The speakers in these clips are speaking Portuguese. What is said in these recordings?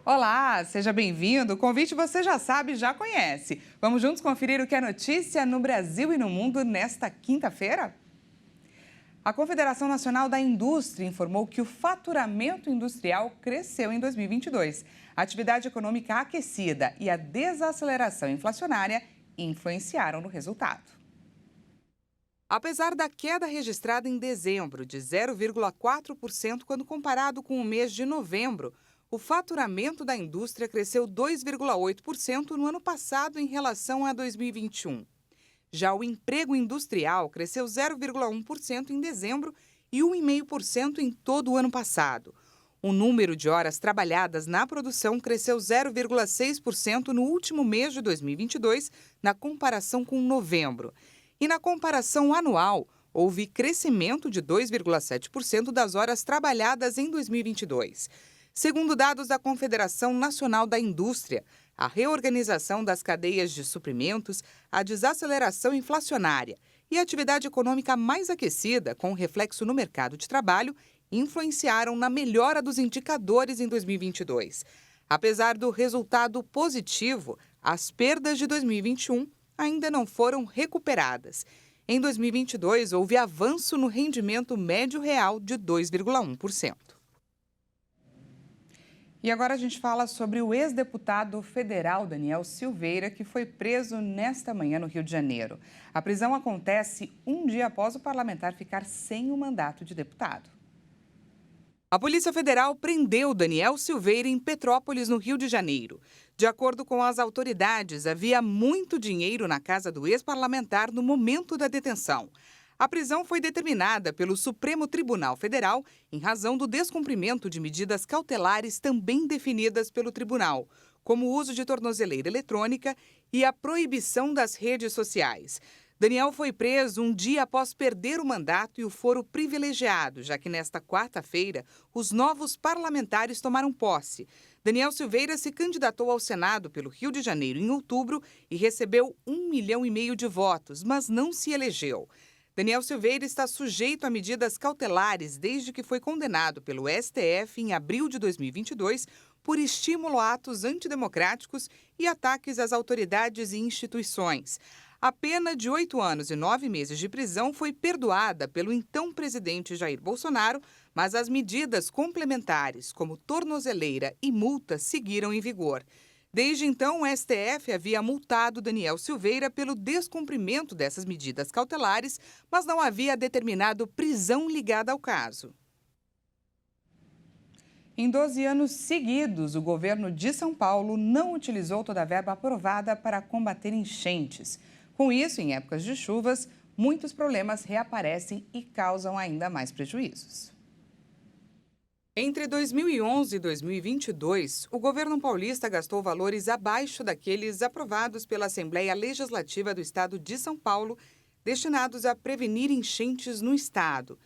Olá, seja bem-vindo. O convite você já sabe, já conhece. Vamos juntos conferir o que é notícia no Brasil e no mundo nesta quinta-feira? A Confederação Nacional da Indústria informou que o faturamento industrial cresceu em 2022. A atividade econômica aquecida e a desaceleração inflacionária influenciaram no resultado. Apesar da queda registrada em dezembro de 0,4% quando comparado com o mês de novembro, o faturamento da indústria cresceu 2,8% no ano passado em relação a 2021. Já o emprego industrial cresceu 0,1% em dezembro e 1,5% em todo o ano passado. O número de horas trabalhadas na produção cresceu 0,6% no último mês de 2022, na comparação com novembro. E na comparação anual, houve crescimento de 2,7% das horas trabalhadas em 2022. Segundo dados da Confederação Nacional da Indústria, a reorganização das cadeias de suprimentos, a desaceleração inflacionária e a atividade econômica mais aquecida, com reflexo no mercado de trabalho, influenciaram na melhora dos indicadores em 2022. Apesar do resultado positivo, as perdas de 2021 ainda não foram recuperadas. Em 2022, houve avanço no rendimento médio real de 2,1%. E agora a gente fala sobre o ex-deputado federal Daniel Silveira, que foi preso nesta manhã no Rio de Janeiro. A prisão acontece um dia após o parlamentar ficar sem o mandato de deputado. A Polícia Federal prendeu Daniel Silveira em Petrópolis, no Rio de Janeiro. De acordo com as autoridades, havia muito dinheiro na casa do ex-parlamentar no momento da detenção. A prisão foi determinada pelo Supremo Tribunal Federal em razão do descumprimento de medidas cautelares também definidas pelo tribunal, como o uso de tornozeleira eletrônica e a proibição das redes sociais. Daniel foi preso um dia após perder o mandato e o foro privilegiado, já que nesta quarta-feira os novos parlamentares tomaram posse. Daniel Silveira se candidatou ao Senado pelo Rio de Janeiro em outubro e recebeu 1,5 milhão de votos, mas não se elegeu. Daniel Silveira está sujeito a medidas cautelares desde que foi condenado pelo STF em abril de 2022 por estímulo a atos antidemocráticos e ataques às autoridades e instituições. A pena de 8 anos e 9 meses de prisão foi perdoada pelo então presidente Jair Bolsonaro, mas as medidas complementares, como tornozeleira e multa, seguiram em vigor. Desde então, o STF havia multado Daniel Silveira pelo descumprimento dessas medidas cautelares, mas não havia determinado prisão ligada ao caso. Em 12 anos seguidos, o governo de São Paulo não utilizou toda a verba aprovada para combater enchentes. Com isso, em épocas de chuvas, muitos problemas reaparecem e causam ainda mais prejuízos. Entre 2011 e 2022, o governo paulista gastou valores abaixo daqueles aprovados pela Assembleia Legislativa do Estado de São Paulo, destinados a prevenir enchentes no estado.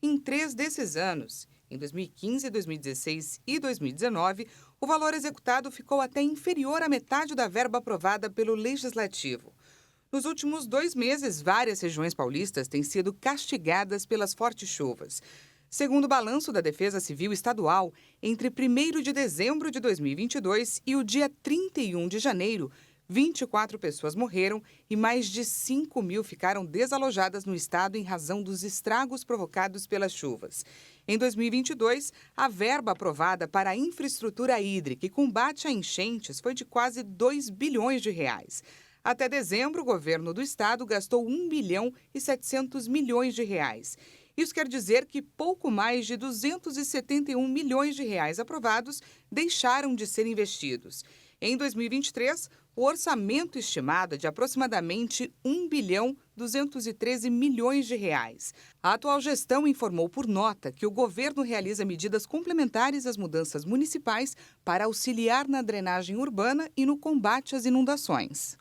Em 3 desses anos, em 2015, 2016 e 2019, o valor executado ficou até inferior à metade da verba aprovada pelo Legislativo. Nos últimos 2 meses, várias regiões paulistas têm sido castigadas pelas fortes chuvas. Segundo o balanço da Defesa Civil Estadual, entre 1º de dezembro de 2022 e o dia 31 de janeiro, 24 pessoas morreram e mais de 5 mil ficaram desalojadas no estado em razão dos estragos provocados pelas chuvas. Em 2022, a verba aprovada para a infraestrutura hídrica e combate a enchentes foi de quase 2 bilhões de reais. Até dezembro, o governo do estado gastou 1 bilhão e 700 milhões de reais. Isso quer dizer que pouco mais de 271 milhões de reais aprovados deixaram de ser investidos. Em 2023, o orçamento estimado é de aproximadamente 1 bilhão 213 milhões de reais. A atual gestão informou por nota que o governo realiza medidas complementares às mudanças municipais para auxiliar na drenagem urbana e no combate às inundações.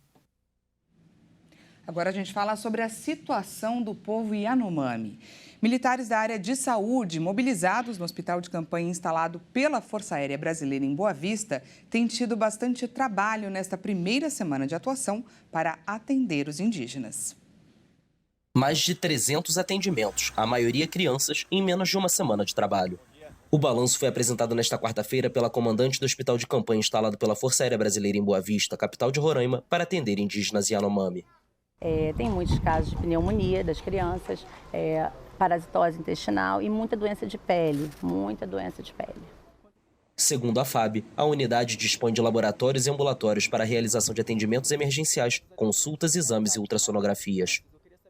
Agora a gente fala sobre a situação do povo Yanomami. Militares da área de saúde, mobilizados no hospital de campanha instalado pela Força Aérea Brasileira em Boa Vista, têm tido bastante trabalho nesta primeira semana de atuação para atender os indígenas. Mais de 300 atendimentos, a maioria crianças, em menos de uma semana de trabalho. O balanço foi apresentado nesta quarta-feira pela comandante do hospital de campanha instalado pela Força Aérea Brasileira em Boa Vista, capital de Roraima, para atender indígenas Yanomami. Tem muitos casos de pneumonia das crianças, parasitose intestinal e muita doença de pele, Segundo a FAB, a unidade dispõe de laboratórios e ambulatórios para a realização de atendimentos emergenciais, consultas, exames e ultrassonografias.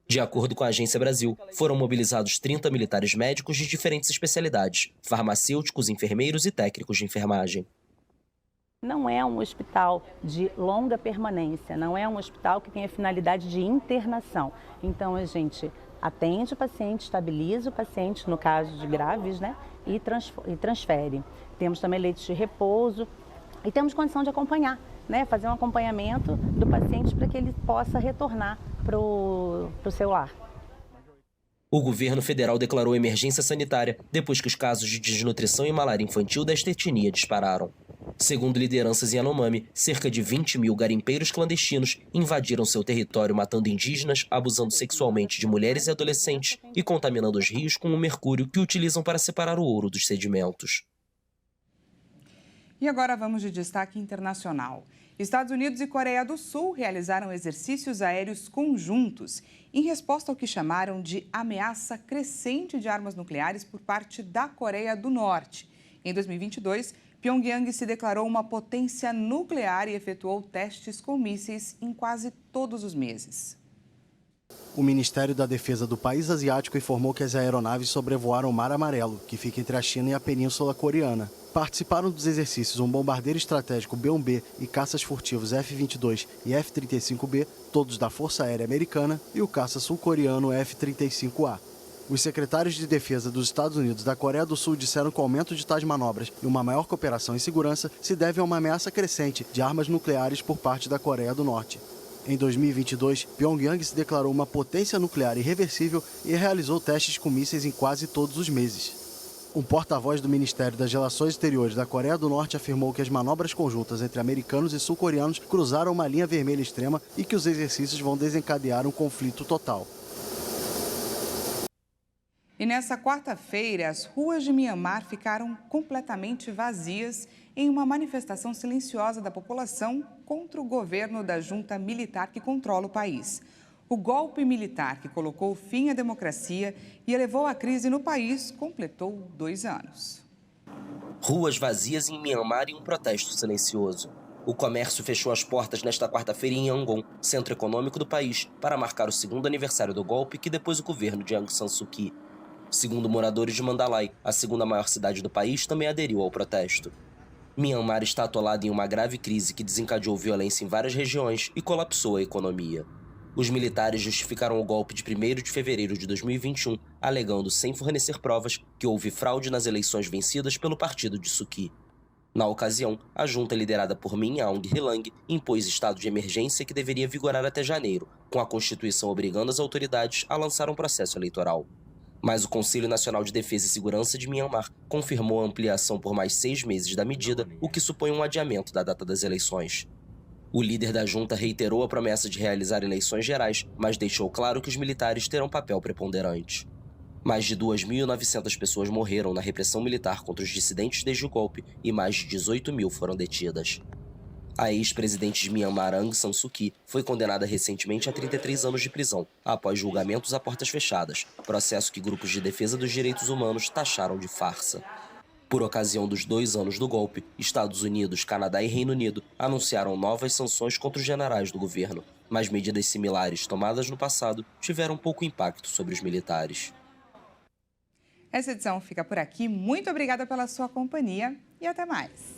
De acordo com a Agência Brasil, foram mobilizados 30 militares médicos de diferentes especialidades, farmacêuticos, enfermeiros e técnicos de enfermagem. Não é um hospital de longa permanência, não é um hospital que tenha finalidade de internação. Então a gente atende o paciente, estabiliza o paciente, no caso de graves, e transfere. Temos também leitos de repouso e temos condição de acompanhar, fazer um acompanhamento do paciente para que ele possa retornar para o seu lar. O governo federal declarou emergência sanitária depois que os casos de desnutrição e malária infantil desta etnia dispararam. Segundo lideranças Yanomami, cerca de 20 mil garimpeiros clandestinos invadiram seu território matando indígenas, abusando sexualmente de mulheres e adolescentes e contaminando os rios com o mercúrio que utilizam para separar o ouro dos sedimentos. E agora vamos de destaque internacional. Estados Unidos e Coreia do Sul realizaram exercícios aéreos conjuntos em resposta ao que chamaram de ameaça crescente de armas nucleares por parte da Coreia do Norte. Em 2022, Pyongyang se declarou uma potência nuclear e efetuou testes com mísseis em quase todos os meses. O Ministério da Defesa do país asiático informou que as aeronaves sobrevoaram o Mar Amarelo, que fica entre a China e a Península Coreana. Participaram dos exercícios um bombardeiro estratégico B-1B e caças furtivos F-22 e F-35B, todos da Força Aérea Americana, e o caça sul-coreano F-35A. Os secretários de defesa dos Estados Unidos e da Coreia do Sul disseram que o aumento de tais manobras e uma maior cooperação em segurança se deve a uma ameaça crescente de armas nucleares por parte da Coreia do Norte. Em 2022, Pyongyang se declarou uma potência nuclear irreversível e realizou testes com mísseis em quase todos os meses. Um porta-voz do Ministério das Relações Exteriores da Coreia do Norte afirmou que as manobras conjuntas entre americanos e sul-coreanos cruzaram uma linha vermelha extrema e que os exercícios vão desencadear um conflito total. E nessa quarta-feira, as ruas de Mianmar ficaram completamente vazias em uma manifestação silenciosa da população contra o governo da junta militar que controla o país. O golpe militar que colocou fim à democracia e elevou a crise no país completou 2 anos. Ruas vazias em Mianmar e um protesto silencioso. O comércio fechou as portas nesta quarta-feira em Yangon, centro econômico do país, para marcar o 2º aniversário do golpe que depôs o governo de Aung San Suu Kyi. Segundo moradores de Mandalay, a 2ª maior cidade do país, também aderiu ao protesto. Mianmar está atolada em uma grave crise que desencadeou violência em várias regiões e colapsou a economia. Os militares justificaram o golpe de 1º de fevereiro de 2021, alegando, sem fornecer provas, que houve fraude nas eleições vencidas pelo partido de Suu Kyi. Na ocasião, a junta liderada por Min Aung Hlaing impôs estado de emergência que deveria vigorar até janeiro, com a Constituição obrigando as autoridades a lançar um processo eleitoral. Mas o Conselho Nacional de Defesa e Segurança de Mianmar confirmou a ampliação por mais 6 meses da medida, o que supõe um adiamento da data das eleições. O líder da junta reiterou a promessa de realizar eleições gerais, mas deixou claro que os militares terão papel preponderante. Mais de 2.900 pessoas morreram na repressão militar contra os dissidentes desde o golpe e mais de 18 mil foram detidas. A ex-presidente de Mianmar, Aung San Suu Kyi, foi condenada recentemente a 33 anos de prisão, após julgamentos a portas fechadas, processo que grupos de defesa dos direitos humanos taxaram de farsa. Por ocasião dos 2 anos do golpe, Estados Unidos, Canadá e Reino Unido anunciaram novas sanções contra os generais do governo, mas medidas similares tomadas no passado tiveram pouco impacto sobre os militares. Essa edição fica por aqui. Muito obrigada pela sua companhia e até mais.